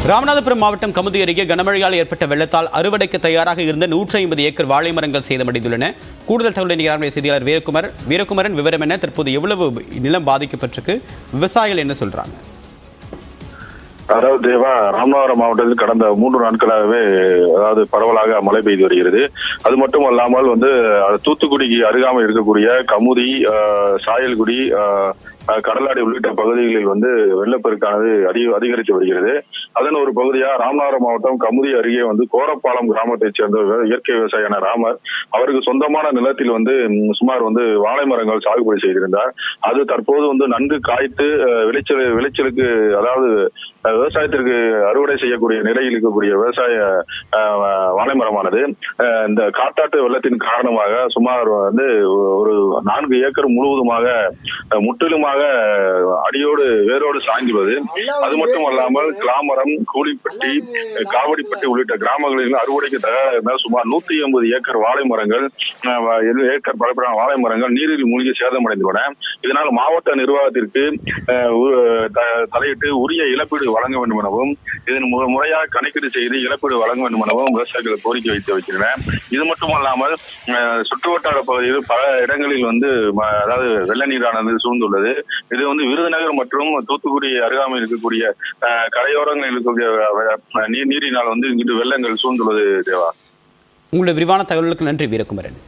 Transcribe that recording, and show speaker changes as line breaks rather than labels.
ராமநாதபுரம் மாவட்டம் கமுதி அருகே கனமழையால் ஏற்பட்ட வெள்ளத்தால் அறுவடைக்கு தயாராக இருந்த 150 ஏக்கர் வாழை மரங்கள் சேதமடைந்துள்ளன. கூடுதல் தகவலை செய்தியாளர் வீரகுமரன் விவரம் என்ன? தற்போது எவ்வளவு நிலம் பாதிக்கப்பட்டிருக்கு? விவசாயிகள் என்ன சொல்றாங்க?
அதாவது தேவா, ராமநாதபுரம் மாவட்டத்தில் கடந்த 3 நாட்களாகவே பரவலாக மழை பெய்து வருகிறது. அது மட்டும் அல்லாமல் தூத்துக்குடிக்கு அருகாமல் இருக்கக்கூடிய கமுதி, சாயல்குடி, கடலாடி உள்ளிட்ட பகுதிகளில் வெள்ளப்பெருக்கானது அதிகரித்து வருகிறது. அதன் ஒரு பகுதியா ராமநாதபுரம் மாவட்டம் கமுதி அருகே கோரப்பாலம் கிராமத்தைச் சேர்ந்த இயற்கை விவசாயியான ராமர் அவருக்கு சொந்தமான நிலத்தில் சுமார் வாழை மரங்கள் சாகுபடி செய்திருந்தார். அது தற்போது நன்கு காய்த்து விளைச்சலுக்கு அதாவது விவசாயத்திற்கு அறுவடை செய்யக்கூடிய நிலையில் இருக்கக்கூடிய விவசாய வாழை மரமானது இந்த காட்டாற்று வெள்ளத்தின் காரணமாக சுமார் ஒரு 4 ஏக்கர் முழுவதுமாக முற்றிலுமாக அடியோடு வேரோடு சாய்ந்துள்ளது. அது மட்டும் அல்லாமல் கிளாமரம், கூலிப்பட்டி, காவடிப்பட்டி உள்ளிட்ட கிராமங்களில் அறுவடைக்கு தயாராக இருந்தால் சுமார் 180 ஏக்கர் வாழை மரங்கள் பரப்பரான வாழை மரங்கள் நீரில் மூழ்கி சேதமடைந்துள்ளன. இதனால் மாவட்ட நிர்வாகத்திற்கு தலையிட்டு உரிய இழப்பீடு வழங்க வேண்டும் எனவும் இதன் முறையாக கணக்கீடு செய்து இழப்பீடு வழங்க வேண்டும் எனவும் விவசாயிகள் கோரிக்கை வைத்து வைக்கின்றனர். இது மட்டுமல்லாமல் சுற்றுவட்டார பகுதியில் பல இடங்களில் அதாவது வெள்ள நீரானது சூழ்ந்துள்ளது. இது விருதுநகர் மற்றும் தூத்துக்குடி அருகாமையில் இருக்கக்கூடிய கரையோரங்களில் இருக்கக்கூடிய நீரினால் இங்கிட்டு வெள்ளங்கள் சூழ்ந்துள்ளது. தேவா,
உங்களுடைய விரிவான தகவலுக்கு நன்றி வீரகுமரன்.